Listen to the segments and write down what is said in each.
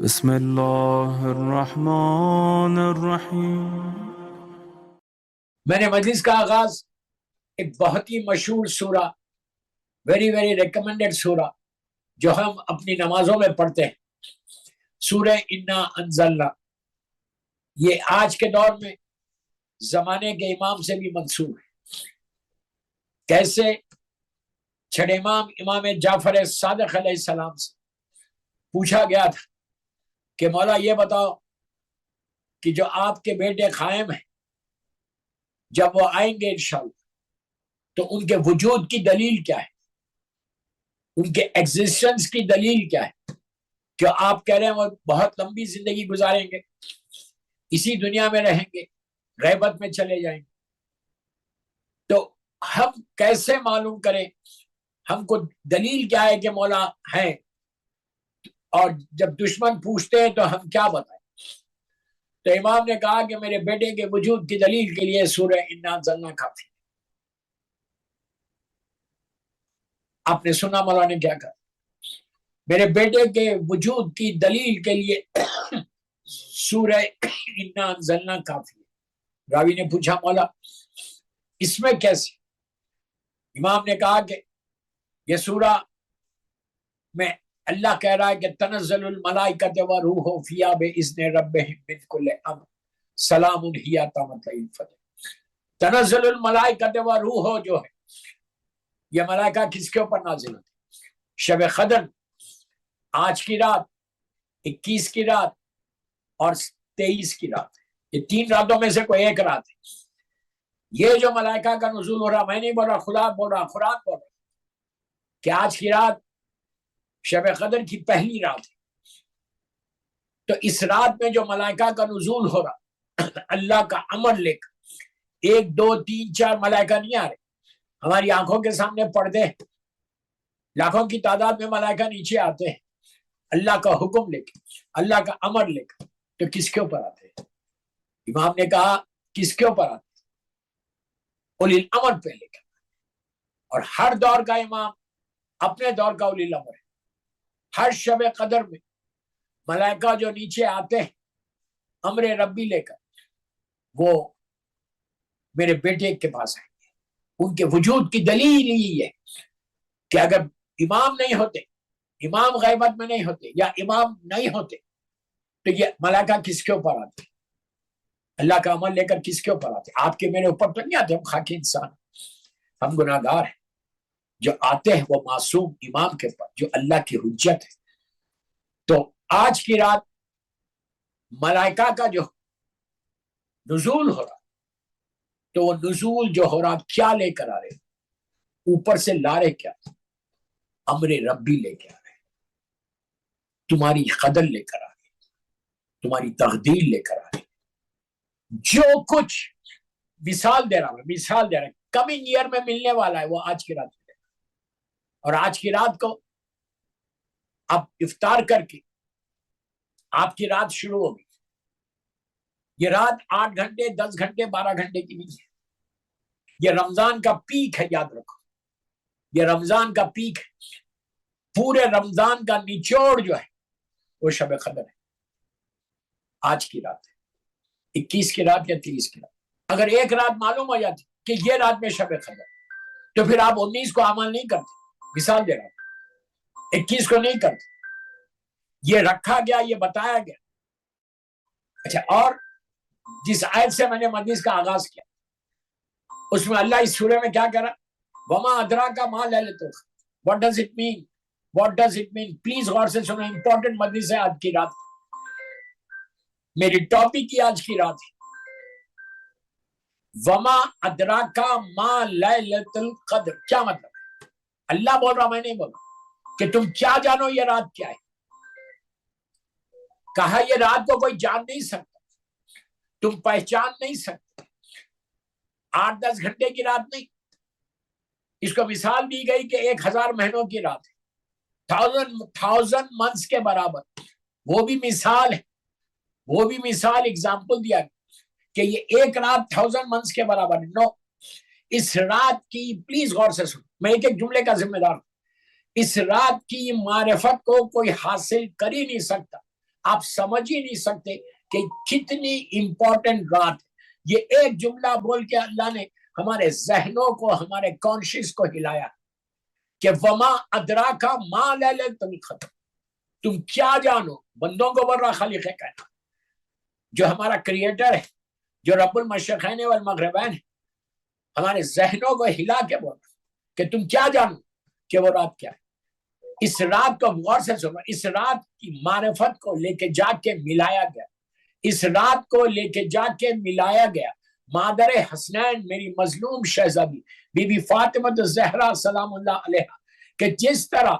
بسم اللہ الرحمن الرحیم۔ میں نے مجلس کا آغاز ایک بہت ہی مشہور سورہ، ویری ویری ریکمینڈڈ سورہ جو ہم اپنی نمازوں میں پڑھتے ہیں، سورہ انا انزلنا۔ یہ آج کے دور میں زمانے کے امام سے بھی منسوب ہے۔ کیسے؟ چھٹے امام جعفر صادق علیہ السلام سے پوچھا گیا تھا کہ مولا یہ بتاؤ کہ جو آپ کے بیٹے قائم ہیں، جب وہ آئیں گے انشاءاللہ تو ان کے وجود کی دلیل کیا ہے، ان کے ایگزسٹنس کی دلیل کیا ہے؟ کہ آپ کہہ رہے ہیں وہ بہت لمبی زندگی گزاریں گے، اسی دنیا میں رہیں گے، غیبت میں چلے جائیں گے، تو ہم کیسے معلوم کریں؟ ہم کو دلیل کیا ہے کہ مولا ہے؟ اور جب دشمن پوچھتے ہیں تو ہم کیا بتائیں؟ تو امام نے کہا کہ میرے بیٹے کے وجود کی دلیل کے لیے سورہ انا انزلنا کافی۔ آپ نے سنا مولا نے کیا کہا؟ میرے بیٹے کے وجود کی دلیل کے لیے سورہ انا انزلنا کافی ہے۔ راوی نے پوچھا مولا اس میں کیسے؟ امام نے کہا کہ یہ سورہ میں اللہ کہہ رہا ہے کہ تنزل الملائکۃ والروح فیہا باذن ربہم من کل امر سلام ہی حتی مطلع الفجر۔ تنزل الملائکۃ والروح جو ہے، یہ ملائکہ کس کے اوپر نازل ہوتے ہیں؟ شب قدر، آج کی رات، 21 کی رات اور 23 کی رات، یہ 3 راتوں میں سے کوئی ایک رات ہے۔ یہ جو ملائکہ کا نزول ہو رہا، میں نہیں بول رہا، خدا بول رہا، قرآن بول رہا کہ آج کی رات شب قدر کی پہلی رات ہے۔ تو اس رات میں جو ملائکہ کا نزول ہو رہا، اللہ کا امر لے کر، 1 2 3 4 ملائکہ نہیں آ رہے، ہماری آنکھوں کے سامنے پردے ہیں، لاکھوں کی تعداد میں ملائکہ نیچے آتے ہیں اللہ کا حکم لے کے، اللہ کا امر لے کر۔ تو کس کے اوپر آتے ہیں؟ امام نے کہا کس کے اوپر آتے ہیں؟ اولی الامر پہ لے کر۔ اور ہر دور کا امام اپنے دور کا اولی الامر ہے۔ ہر شب قدر میں ملائکہ جو نیچے آتے ہیں امر ربی لے کر، وہ میرے بیٹے کے پاس آئیں گے۔ ان کے وجود کی دلیل یہی ہے کہ اگر امام نہیں ہوتے، امام غیبت میں نہیں ہوتے یا امام نہیں ہوتے تو یہ ملائکہ کس کے اوپر آتے؟ اللہ کا عمل لے کر کس کے اوپر آتے؟ آپ کے میرے اوپر تو نہیں آتے، ہم خاکی انسان، ہم گناہگار ہیں۔ جو آتے ہیں وہ معصوم امام کے اوپر جو اللہ کی حجت ہے۔ تو آج کی رات ملائکہ کا جو نزول ہو رہا، تو وہ نزول جو ہو رہا کیا لے کر آ رہے؟ اوپر سے لا رہے کیا؟ امر ربی لے کے آ رہے، تمہاری قدر لے کر آ رہے، تمہاری تقدیر لے کر آ رہے۔ جو کچھ مثال دے رہا ہے کمنگ ایئر میں ملنے والا ہے، وہ آج کی رات ملے گا۔ اور آج کی رات کو اب افطار کر کے آپ کی رات شروع ہوگی۔ یہ رات 8 گھنٹے 10 گھنٹے 12 گھنٹے کی نہیں ہے، یہ رمضان کا پیک ہے، یاد رکھو، یہ رمضان کا پیک ہے۔ پورے رمضان کا نچوڑ جو ہے وہ شب قدر ہے، آج کی رات ہے، 21 کی رات یا 23 کی رات۔ اگر ایک رات معلوم ہو جاتی کہ یہ رات میں شب قدر، تو پھر آپ 19 کو عمل نہیں کرتے، مثال دے رہا ہوں، 21 کو نہیں کرتے، یہ رکھا گیا، یہ بتایا گیا۔ اچھا، اور جس آیت سے میں نے مجلس کا آغاز کیا، اس میں اللہ اس سورہ میں کیا کہہ رہا؟ وما ادراک ما لیلۃ القدر۔ What does it mean? What does it mean? Please غور سے سنو، امپورٹنٹ مجلس ہے آج کی رات، میری ٹاپک کی آج کی رات ہے۔ وما ادراک ما لیلۃ القدر، کیا مطلب ہے؟ اللہ بول رہا، میں نہیں بول رہا کہ تم کیا جانو یہ رات کیا ہے۔ کہا یہ رات کو کوئی جان نہیں سکتا، تم پہچان نہیں سکتے، 8 10 گھنٹے کی رات نہیں، اس کو مثال دی گئی کہ 1000 مہینوں کی رات ہے، 1000 منتھس کے برابر۔ وہ بھی مثال ہے، وہ بھی مثال ایگزامپل دیا گیا کہ یہ ایک رات 1000 منتھس کے برابر ہے۔ نو، اس رات کی، پلیز غور سے سن، میں ایک ایک جملے کا ذمہ دار ہوں، اس رات کی معرفت کو کوئی حاصل کر ہی نہیں سکتا آپ سمجھ ہی نہیں سکتے کہ کتنی امپورٹنٹ رات ہے۔ یہ ایک جملہ بول کے اللہ نے ہمارے ذہنوں کو، ہمارے کانشیس کو ہلایا کہ وما ادراکا ما لیلۃ القدر، تم کیا جانو، بندوں کو بول رہا خالق ہے کہنا، جو ہمارا کریٹر ہے، جو رب المشرقین والمغربین ہے، ہمارے ذہنوں کو ہلا کے بول رہا کہ تم کیا جانو کہ وہ رات کیا ہے۔ اس رات کو غور سے سنو، اس رات کی معرفت کو لے کے جا کے ملایا گیا، اس رات کو لے کے جا کے ملایا گیا مادر حسنین، میری مظلوم شہزادی بی بی فاطمہ الزہرا سلام اللہ علیہا، کہ جس طرح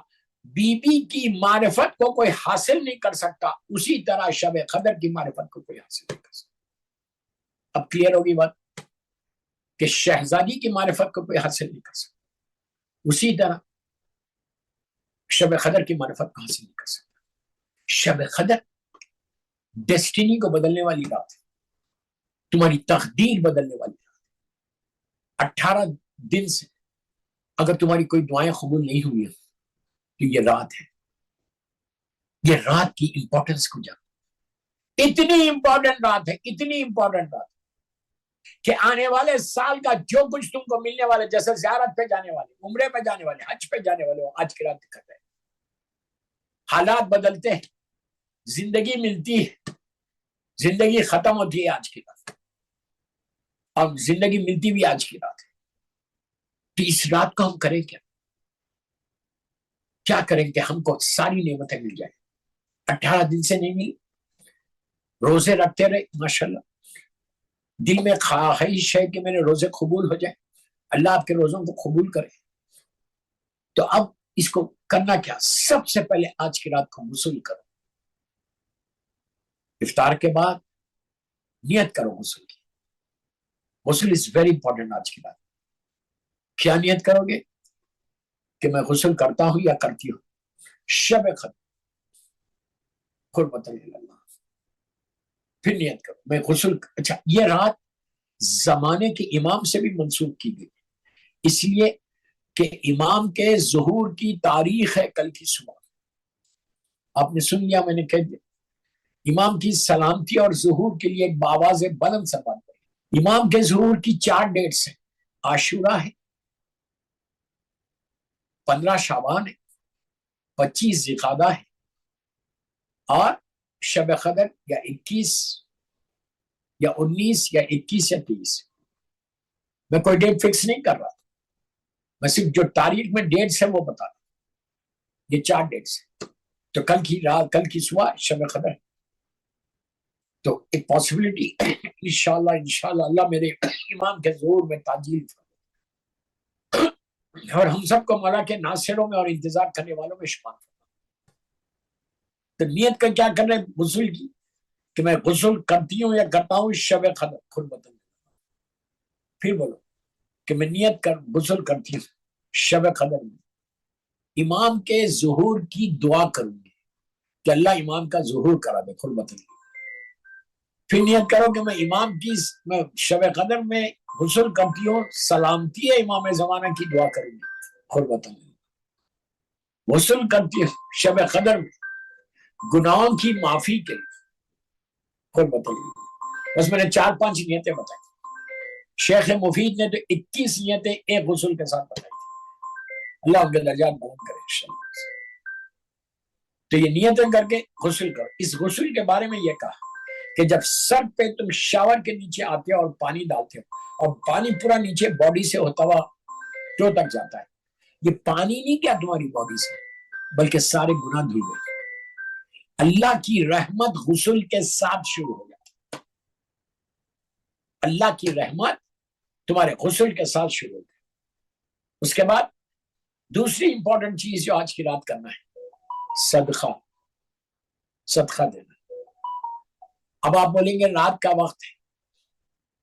بی بی کی معرفت کو کوئی حاصل نہیں کر سکتا، اسی طرح شب قدر کی معرفت کو کوئی حاصل نہیں کر سکتا۔ اب کلیئر ہوگی بات کہ شہزادی کی معرفت کو کوئی حاصل نہیں کر سکتا، اسی طرح شب قدر کی معرفت کو حاصل نہیں کر سکتا۔ شب قدر ڈیسٹینی کو بدلنے والی رات ہے، تمہاری تقدیر بدلنے والی رات ہے۔ 18 دن سے اگر تمہاری کوئی دعائیں قبول نہیں ہوئی ہیں تو یہ رات ہے، یہ رات کی امپورٹنس کو جانو۔ اتنی امپورٹنٹ رات ہے، اتنی امپورٹنٹ رات کہ آنے والے سال کا جو کچھ تم کو ملنے والے، جیسے زیارت پہ جانے والے، عمرے پہ جانے والے، حج پہ جانے والے ہو، آج کی رات کر رہے ہیں۔ حالات بدلتے ہیں، زندگی ملتی ہے، زندگی ختم ہوتی ہے آج کی رات، اور زندگی ملتی بھی آج کی رات ہے۔ تو اس رات کو ہم کریں کیا کریں کہ ہم کو ساری نعمتیں مل جائیں۔ 18 دن سے نہیں ملی، روزے رکھتے رہے، ماشاءاللہ دل میں خواہش ہے کہ میرے روزے قبول ہو جائیں، اللہ آپ کے روزوں کو قبول کرے۔ تو اب اس کو کرنا کیا؟ سب سے پہلے آج کی رات کو غسل کرو، افطار کے بعد نیت کرو غسل کی۔ غسل از ویری امپورٹنٹ آج کی رات۔ کیا نیت کرو گے؟ کہ میں غسل کرتا ہوں یا کرتی ہوں شب قدر قربت اللہ، پھر نیت کرو میں غسل۔ اچھا، یہ رات زمانے کے امام سے بھی منسوخ کی گئی، اس لیے کہ امام کے ظہور کی تاریخ ہے کل کی صبح۔ آپ نے سن لیا، میں نے کہہ دیا، امام کی سلامتی اور ظہور کے لیے ایک بآواز بلند سے بات کریں۔ امام کے ظہور کی 4 ڈیٹس ہیں، عاشورہ ہے، 15 شعبان ہے، 25 ذوالقعدہ ہے، اور شب قدر یا 21 یا 19 یا 21 یا 30۔ میں کوئی ڈیٹ فکس نہیں کر رہا، میں صرف جو تاریخ میں ڈیٹس ہیں وہ بتا رہا ہوں۔ یہ 4 ڈیٹس ہیں، تو کل کی رات، کل کی صبح شب قدر ہے۔ تو ایک پاسبلٹی انشاءاللہ اللہ میرے امام کے ظہور میں تعجیل فرمائے، اور ہم سب کو مولا کے ناصروں میں اور انتظار کرنے والوں میں شمار فرمائے۔ تو نیت کا کیا کر رہے ہیں غسل کی، کہ میں غسل کرتی ہوں یا کرتا ہوں شب قدر قربت اللہ۔ پھر بولو کہ میں نیت کر غسل کرتی ہوں شب قدر میں امام کے ظہور کی دعا کروں گی کہ اللہ امام کا ظہور کرا دے قربت اللہ۔ پھر نیت کرو کہ میں امام کی، میں شب قدر میں غسل کرتی ہوں، سلامتی ہے امام زمانہ کی دعا کروں گی قربت اللہ۔ غسل کرتی ہوں شب قدر میں گناہوں کی معافی کے لیے قربت اللہ۔ بس میں نے 4-5 نیتیں بتائی، شیخ مفید نے تو 21 نیتیں ایک غسل کے ساتھ بتائی تھی۔ اللہ ان کے درجات بلند کرے انشاءاللہ۔ تو یہ نیتیں کر کے غسل کرو۔ اس غسل کے بارے میں یہ کہا کہ جب سر پہ تم شاور کے نیچے آتے ہو اور پانی ڈالتے ہو، اور پانی پورا نیچے باڈی سے ہوتا ہوا جو تک جاتا ہے، یہ پانی نہیں کیا تمہاری باڈی سے، بلکہ سارے گناہ دھل گئے۔ اللہ کی رحمت غسل کے ساتھ شروع ہو جاتی، اللہ کی رحمت تمہارے غسل کے ساتھ شروع ہو گئی۔ اس کے بعد دوسری امپورٹنٹ چیز جو آج کی رات کرنا ہے، صدقہ دینا۔ اب آپ بولیں گے رات کا وقت ہے،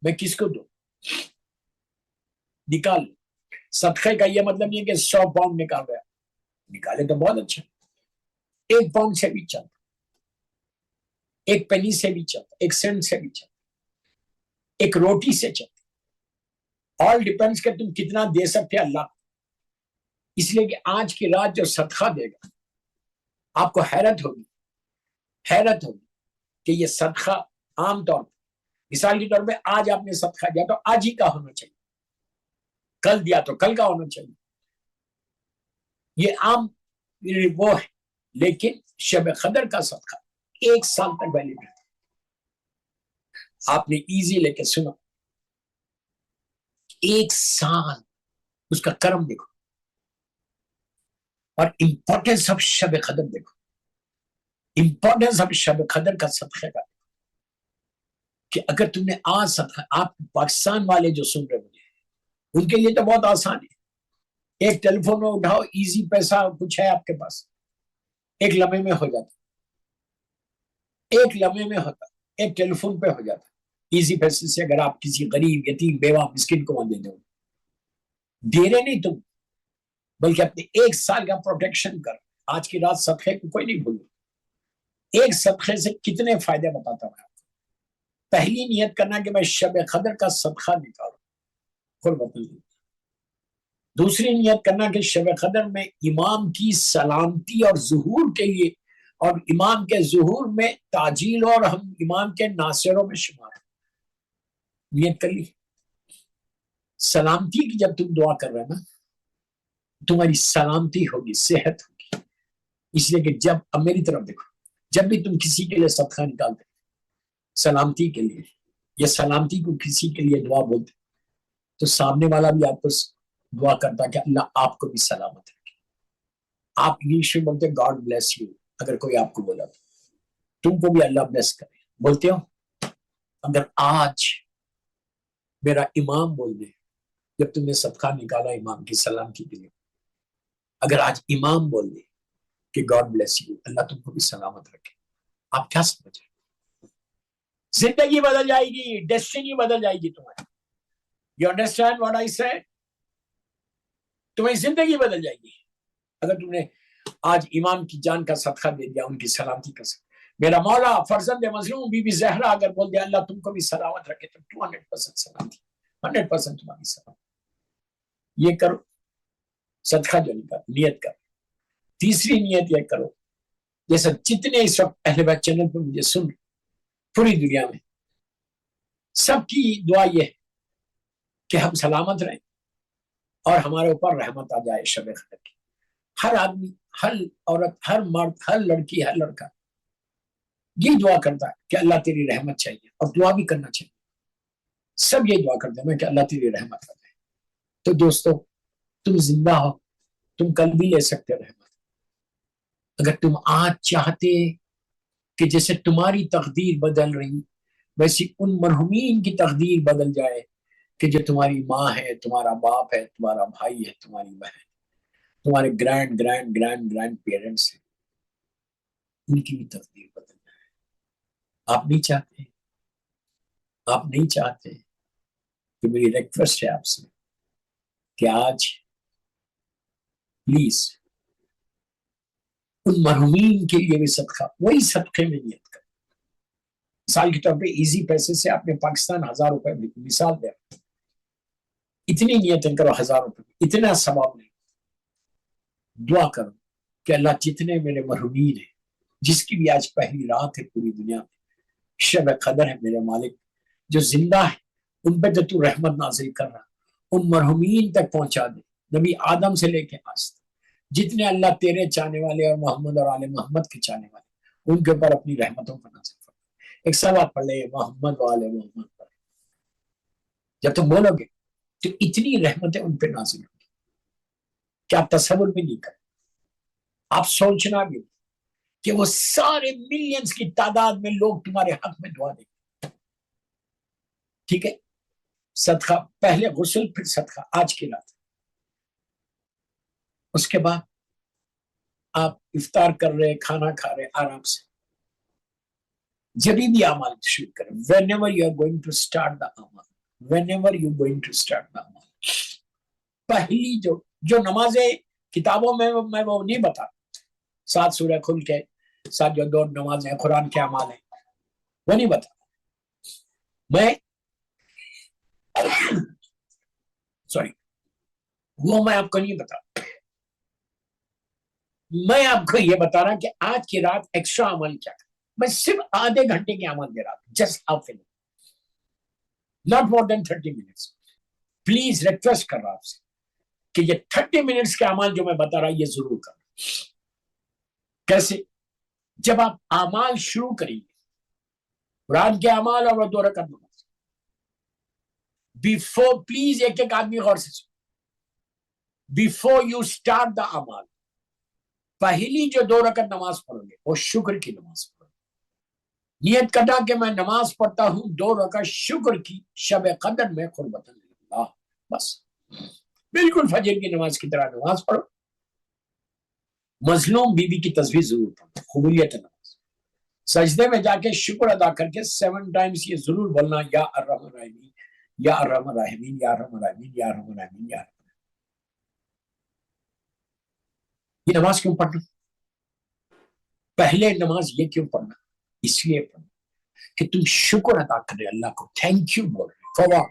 میں کس کو دوں؟ نکال لو۔ صدقے کا یہ مطلب نہیں ہے کہ 100 پاؤنڈ نکال رہا، نکالے تو بہت اچھا، 1 پاؤنڈ سے بھی چلتا، 1 پینی سے بھی چلتا، 1 سینٹ سے بھی چلتا، 1 روٹی سے چلتا۔ آل ڈیپینڈز کہ تم کتنا دے سکتے اللہ۔ اس لیے کہ آج کی رات جو صدقہ دے گا، آپ کو حیرت ہوگی حیرت ہوگی کہ یہ صدقہ عام طور پر، مثال کے طور پہ آج آپ نے صدقہ دیا تو آج ہی کا ہونا چاہیے، کل دیا تو کل کا ہونا چاہیے، یہ عام وہ ہے. لیکن شب قدر کا صدقہ 1 سال تک ویلڈ ہے. آپ نے ایزی لے کے سنا، 1 سال اس کا کرم دیکھو، اور امپورٹنس آف شب قدر دیکھو، امپورٹنس آف شب قدر کا صدقہ کا، کہ اگر تم نے آج صدقہ، آپ پاکستان والے جو سن رہے مجھے، ان کے لیے تو بہت آسان ہے، ایک ٹیلی فون میں اٹھاؤ، ایزی پیسہ کچھ ہے آپ کے پاس، ایک لمحے میں ہو جاتا، ایک لمحے میں ہوتا، ایک ٹیلی فون پہ ہو جاتا ایزی پیسے سے. اگر آپ کسی غریب یتیم بیوہ مسکین کو دے دو، دے رہے نہیں تم، بلکہ اپنے 1 سال کا پروٹیکشن کر. آج کی رات صدقے کو کوئی نہیں بھولو، ایک صدقے سے کتنے فائدے بتاتا ہوں آپ کو. پہلی نیت کرنا کہ میں شب قدر کا صدقہ نکالوں، قربت اللہ. دوسری نیت کرنا کہ شب قدر میں امام کی سلامتی اور ظہور کے لیے، اور امام کے ظہور میں تعجیل، اور ہم امام کے ناصروں میں شمار ہیں. نیت کر لی. سلامتی کی جب تم دعا کر رہے نا، تمہاری سلامتی ہوگی، صحت ہوگی. اس لیے کہ جب، اب میری طرف دیکھو، جب بھی تم کسی کے لیے صدقہ نکالتے سلامتی کے لیے، یا سلامتی کو کسی کے لیے دعا بولتے، تو سامنے والا بھی آپ کو دعا کرتا کہ اللہ آپ کو بھی سلامت رکھے. آپ انگلش میں بولتے گاڈ بلیس یو، اگر کوئی آپ کو بولا تو تم کو بھی اللہ بلیس کرے، بولتے ہو. اگر آج میرا امام بول دے، جب تم نے صدقہ نکالا امام کی سلامتی کے لیے، اگر آج امام بول دے کہ گاڈ بلیس یو، اللہ تم کو بھی سلامت رکھے، آپ کیا سمجھ رہے؟ زندگی بدل جائے گی، ڈیسٹینی بدل جائے گی تمہاری. You understand what I said? تمہاری زندگی بدل جائے گی اگر تم نے آج امام کی جان کا صدقہ دے دیا، ان کی سلامتی کا صدقہ. میرا مولا فرزند مظلوم بی بی زہرا اگر بول دیا اللہ تم کو بھی سلامت رکھے، تو 200% سلامتی، 100% تمہاری سلامتی. یہ کرو صدقہ جو نکال، نیت کرو. تیسری نیت یہ کرو، جیسا جتنے اس وقت اہل بیت چینل پہ مجھے سن پوری دنیا میں، سب کی دعا یہ ہے کہ ہم سلامت رہیں اور ہمارے اوپر رحمت آ جائے شب قدر کی. ہر آدمی، ہر عورت، ہر مرد، ہر لڑکی، ہر لڑکا یہ دعا کرتا ہے کہ اللہ تیری رحمت چاہیے، اور دعا بھی کرنا چاہیے. سب یہ دعا کرتے ہیں کہ اللہ تیری رحمت آ جائے. تو دوستو، تم زندہ ہو، تم کل بھی لے سکتے رحمت. اگر تم آج چاہتے کہ جیسے تمہاری تقدیر بدل رہی، ویسی ان مرحومین کی تقدیر بدل جائے کہ جو تمہاری ماں ہے، تمہارا باپ ہے، تمہارا بھائی ہے، تمہاری بہن، تمہارے grand grand grand grand parents ہیں، ان کی بھی تقدیر بدل جائے. آپ نہیں چاہتے؟ آپ نہیں چاہتے؟ تو میری ریکویسٹ ہے آپ سے کہ آج پلیز ان مرحومین کے لیے بھی صدقہ، وہی صدقے میں نیت کریں. مثال کے طور پہ ایزی پیسے سے آپ نے پاکستان 1000 روپے مثال دیا، اتنی نیتیں کرو، 1000 روپے اتنا ثواب نہیں. دعا کرو کہ اللہ جتنے میرے مرحومین ہیں، جس کی بھی آج پہلی رات ہے پوری دنیا میں، شب قدر ہے میرے مالک، جو زندہ ہے ان پہ تو رحمت نازل کر رہا، ان مرحومین تک پہنچا دے. نبی آدم سے لے کے آج تک جتنے اللہ تیرے چاہنے والے اور محمد اور آل محمد کے چاہنے والے، ان کے اوپر اپنی رحمتوں کا نازل فرما. ایک سوال پڑھ لے، محمد و آل محمد پر جب تم بولو گے تو اتنی رحمتیں ان پہ نازل ہوں گی کہ آپ تصور بھی نہیں کریں. آپ سوچنا بھی کہ وہ سارے ملینز کی تعداد میں لوگ تمہارے حق میں دعا دیں گے. ٹھیک ہے؟ صدقہ پہلے غسل، پھر صدقہ آج کی رات. اس کے بعد آپ افطار کر رہے، کھانا کھا رہے، آرام سے جبھی بھی اعمال شروع کریں. whenever you are going to start the amal, whenever you are going to start the amal, پہلی جو نمازیں کتابوں میں میں وہ نہیں بتا، 7 سورہ کھل کے 7 جو 2 نمازیں قرآن کے اعمال ہیں وہ نہیں بتا. میں سوری وہ میں آپ کو نہیں بتا. میں آپ کو یہ بتا رہا کہ آج کی رات ایکسٹرا عمل کیا کریں. میں صرف آدھے گھنٹے کے اعمال دے رہا تھا, just half an, not more than 30 minutes. Please request کر رہا آپ سے کہ یہ 30 منٹس کے اعمال جو میں بتا رہا یہ ضرور کرنا. کیسے؟ جب آپ اعمال شروع کریں گے, قرآن کے اعمال اور 2 رکعت نماز, بیفور, پلیز ایک ایک آدمی غور سے سنو, بیفور یو اسٹارٹ دا اعمال, پہلی جو 2 رکعت نماز پڑھو گے وہ شکر کی نماز پڑھو. نیت کرنا کہ میں نماز پڑھتا ہوں 2 رکعت شکر کی, شب قدر میں قربت اللہ, بس بالکل فجر کی نماز کی طرح نماز پڑھو. مظلوم بی بی کی تصویر ضرور پڑھو, قبولیت نماز. سجدے میں جا کے شکر ادا کر کے 7 ٹائمز یہ ضرور بولنا, یا ارحم الراحمین, یا ارحم الراحمین, یا ارحم الراحمین, یا ارحم الراحمین, یا ارحم. یہ نماز کیوں پڑھنا؟ پہلے نماز یہ کیوں پڑھنا؟ اس لیے پڑھنا کہ تم شکر ادا کر رہے اللہ کو, تھینک یو بول رہے. فوا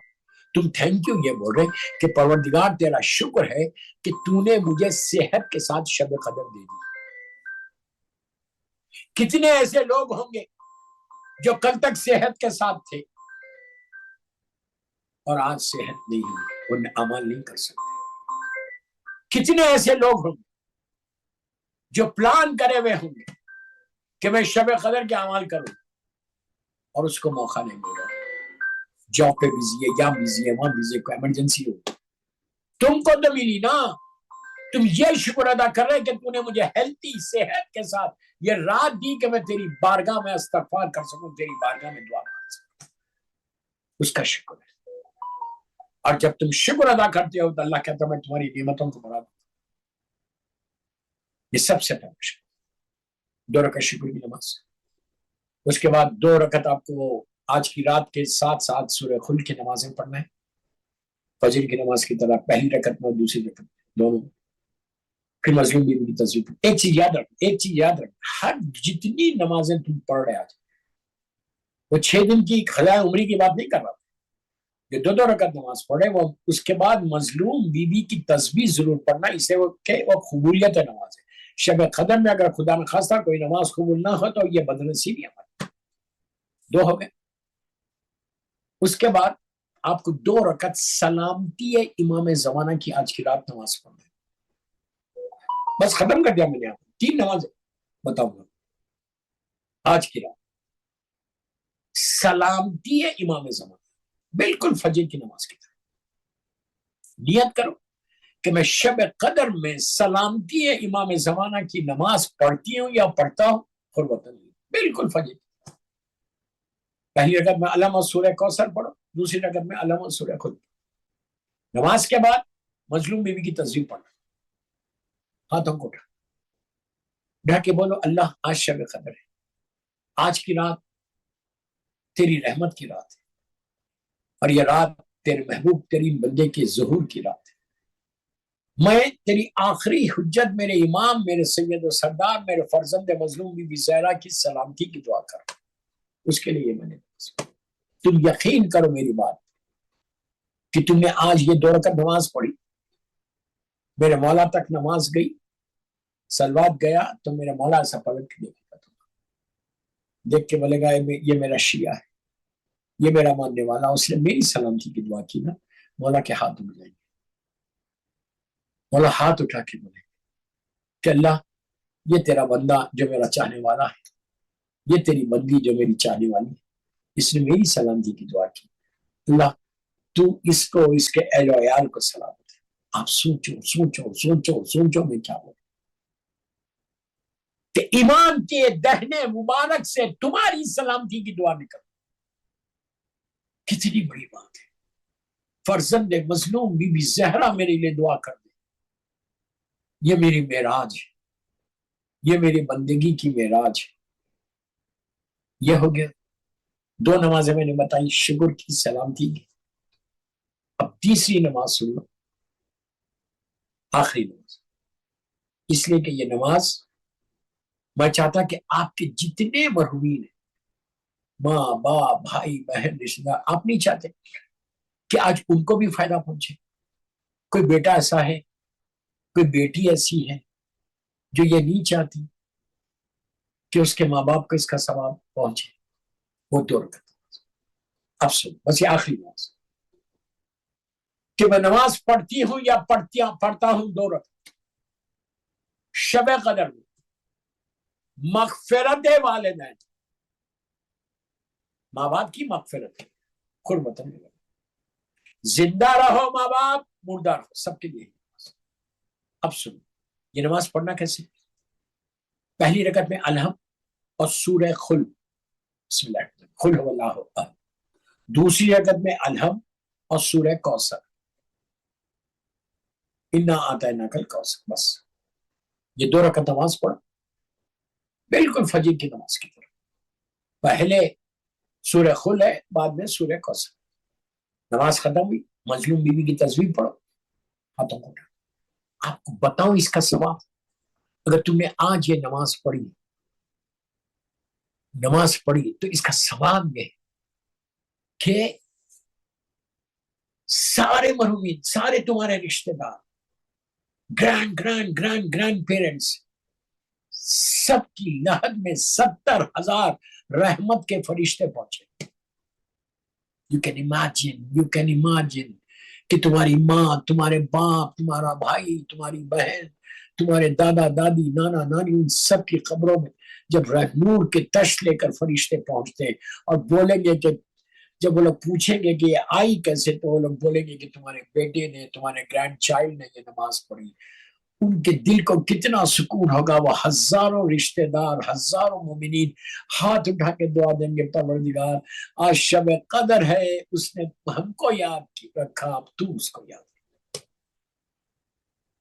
تم تھینک یو یہ بول رہے کہ پروردگار تیرا شکر ہے کہ تو نے مجھے صحت کے ساتھ شب قدر دے دی. کتنے ایسے لوگ ہوں گے جو کل تک صحت کے ساتھ تھے اور آج صحت نہیں ہے, وہ عمل نہیں کر سکتے. کتنے ایسے لوگ ہوں گے جو پلان کرے ہوئے ہوں گے کہ میں شب قدر کے اعمال کروں اور اس کو موقع نہیں مل رہا, جاب پہ بزی ہے, یا بزی ہے, وہاں بزی ہے, کوئی ایمرجنسی ہو. تم کو تو ملی نا, تم یہ شکر ادا کر رہے کہ تو نے مجھے ہیلتھی صحت کے ساتھ یہ رات دی کہ میں تیری بارگاہ میں استغفار کر سکوں, تیری بارگاہ میں دعا مانگ سکوں. اس کا شکر ہے. اور جب تم شکر ادا کرتے ہو تو اللہ کہتا ہے میں تمہاری نعمتوں کو بڑھا دوں. یہ سب سے پہلا شکر, 2 رکعت شکر کی نماز. اس کے بعد 2 رکعت آپ کو آج کی رات کے ساتھ ساتھ سورہ خلق کی نمازیں پڑھنا ہے, فجر کی نماز کی طرح, پہلی رکعت میں اور دوسری رکعت میں, دونوں. پھر مظلوم بیوی کی تصویر. ایک چیز یاد رکھ, ہر جتنی نمازیں تم پڑھ رہے آج, وہ 6 دن کی خزائے عمری کی بات نہیں کر رہا تھا. جو 2 رکعت نماز پڑھے وہ اس کے بعد مظلوم بیوی کی تصویر ضرور پڑھنا, اسے وہ قبولیت نماز ہے. شب قدر میں اگر خدا نخواستہ کوئی نماز قبول نہ ہو تو یہ بدنصیبی ہے. 2 ہو گئے. اس کے بعد آپ کو 2 رکعت سلامتی امام زمانہ کی آج کی رات نماز پڑھنا ہے. بس ختم کر دیا میں نے. آپ 3 نمازیں بتاؤں گا آج کی رات. سلامتی امام زمانہ, بالکل فجر کی نماز کی طرح. نیت کرو کہ میں شب قدر میں سلامتی امام زمانہ کی نماز پڑھتی ہوں یا پڑھتا ہوں, قربتاً بالکل فجر. پہلی رکعت میں علم اور سورہ کوثر پڑھو, دوسری رکعت میں علم اور سورہ خلق. نماز کے بعد مظلوم بیوی کی تصویر پڑھنا, ہاتھوں کو اٹھا ڈھا کے بولو اللہ آج شب قدر ہے, آج کی رات تیری رحمت کی رات ہے, اور یہ رات تیرے محبوب ترین بندے کے ظہور کی رات ہے. میں تیری آخری حجت, میرے امام, میرے سید و سردار, میرے فرزند مظلوم بی بی زہرا کی سلامتی کی دعا کر, اس کے لیے میں نے. تم یقین کرو میری بات کہ تم نے آج یہ 2 رکعت نماز پڑھی, میرے مولا تک نماز گئی, سلوات گیا تو میرے مولا ایسا پلٹ کے دیکھے گا, دیکھ کے بولے گا یہ میرا شیعہ ہے, یہ میرا ماننے والا, اس نے میری سلامتی کی دعا کی نا. مولا کے ہاتھ اٹھ جائیں گے, مولا ہاتھ اٹھا کے بولے کہ اللہ یہ تیرا بندہ جو میرا چاہنے والا ہے, یہ تیری بندی جو میری چاہنے والی ہے, اس نے میری سلامتی کی دعا کی, اللہ تو اس کو, اس کے اہل و عیال کو سلامت ہے. آپ سوچو سوچو سوچو سوچو میں کیا بولوں کہ ایمان کے دہنے مبارک سے تمہاری سلامتی کی دعا نکل, کتنی بڑی بات ہے. فرزند مظلوم بی بی زہرا میرے لیے دعا کر دے, یہ میری معراج ہے, یہ میری بندگی کی معراج ہے. یہ ہو گیا 2 نمازیں میں نے بتائی, شکر کی, سلامتی کی. اب تیسری نماز سن لو, آخری نماز, اس لیے کہ یہ نماز میں چاہتا کہ آپ کے جتنے مرحومین ہیں, ماں باپ بھائی بہن رشتہ دار, آپ نہیں چاہتے کہ آج ان کو بھی فائدہ پہنچے. کوئی بیٹا ایسا ہے, کوئی بیٹی ایسی ہے جو یہ نہیں چاہتی کہ اس کے ماں باپ کو اس کا ثواب پہنچے، وہ 2 رکعت نماز۔ اب سن، بس یہ آخری نماز کہ میں نماز پڑھتی ہوں یا پڑھتا ہوں 2 رکعت شب قدر میں، مغفرت والدین، ماں باپ کی مغفرت ہے، قربتاً زندہ رہو ماں باپ، مردہ رہو، سب کے لیے نماز۔ اب سنو یہ نماز پڑھنا کیسے؟ پہلی رکعت میں الحم اور سورہ خل، بسم اللہ الرحمن الرحیم، قل هو اللہ احد۔ دوسری رکعت میں الحم اور سورہ کوثر، انا اعطیناک الکوثر، بس یہ 2 رکعت نماز پڑھ، بالکل فجر کی نماز کی طرح۔ پہلے سورہ خل ہے، بعد میں سورہ کوثر، نماز ختم ہوئی، مظلوم بیوی کی تصویر پڑھو، ہاتھوں کو اٹھا۔ آپ کو بتاؤں اس کا ثواب، اگر تم نے آج یہ نماز پڑھی تو اس کا ثواب یہ ہے کہ سارے مرحومین، سارے تمہارے رشتہ دار، گرینڈ پیرنٹس، سب کی لحد میں 70,000 رحمت کے فرشتے پہنچے۔ یو کین امیجن کہ تمہاری ماں، تمہارے باپ، تمہارا بھائی، تمہاری بہن، تمہارے دادا دادی، نانا نانی، ان سب کی قبروں میں جب نور کے تشت لے کر فرشتے پہنچتے اور بولیں گے کہ جب وہ لوگ پوچھیں گے کہ یہ آئی کیسے، تو وہ لوگ بولیں گے کہ تمہارے بیٹے نے، تمہارے گرینڈ چائلڈ نے یہ نماز پڑھی۔ ان کے دل کو کتنا سکون ہوگا، وہ ہزاروں رشتہ دار، ہزاروں مومنین ہاتھ اٹھا کے دعا دیں گے، پروردگار آج شب قدر ہے، اس نے ہم کو یاد رکھا، اب تو اس کو یاد رکھا۔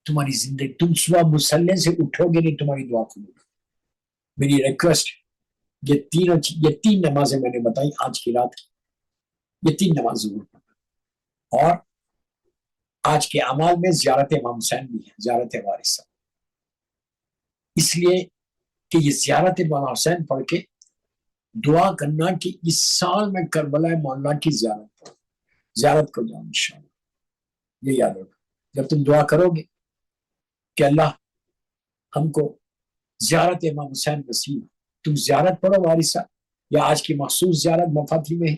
تمہاری زندگی، تم صبح مصلی سے اٹھو گے نہیں، تمہاری دعا قبول ہوگی۔ میری ریکویسٹ، یہ 3 نمازیں میں نے بتائی آج کی رات کی، یہ 3 نماز ضرور پڑھنا۔ اور آج کے اعمال میں زیارت امام حسین بھی ہے، زیارت وارثہ، اس لیے کہ یہ زیارت امام حسین پڑھ کے دعا کرنا کہ اس سال میں کربلا مولا کی زیارت پڑھو، زیارت کو جاؤ انشاءاللہ۔ یہ یاد رکھو جب تم دعا کرو گے کہ اللہ ہم کو زیارت امام حسین نصیب، تم زیارت پڑھو وارثہ، یا آج کی مخصوص زیارت مفاتیح میں ہے،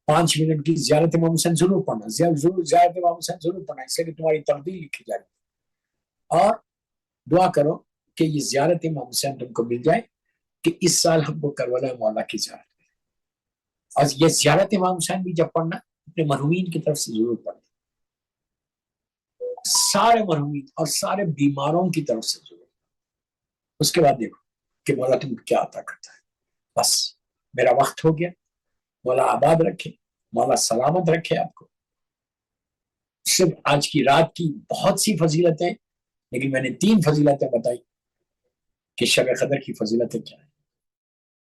5 منٹ کی زیارت امام حسین ضرور پڑھنا، ضرور زیارت امام حسین ضرور پڑھنا، اس سے کہ تمہاری تقدیر لکھی جائے، اور دعا کرو کہ یہ زیارت امام حسین تم کو مل جائے، کہ اس سال ہم کو کربلا مولا کی زیارت ہے۔ اور یہ زیارت امام حسین بھی جب پڑھنا اپنے مرحومین کی طرف سے ضرور پڑھنا، سارے مرحومین اور سارے بیماروں کی طرف سے ضرور۔ اس کے بعد دیکھو کہ مولا تم کو کیا عطا کرتا ہے۔ بس میرا وقت ہو گیا، مولا آباد رکھے، مولا سلامت رکھے آپ کو۔ صرف آج کی رات کی بہت سی فضیلتیں، لیکن میں نے 3 فضیلتیں بتائی کہ شب قدر کی فضیلتیں کیا ہیں۔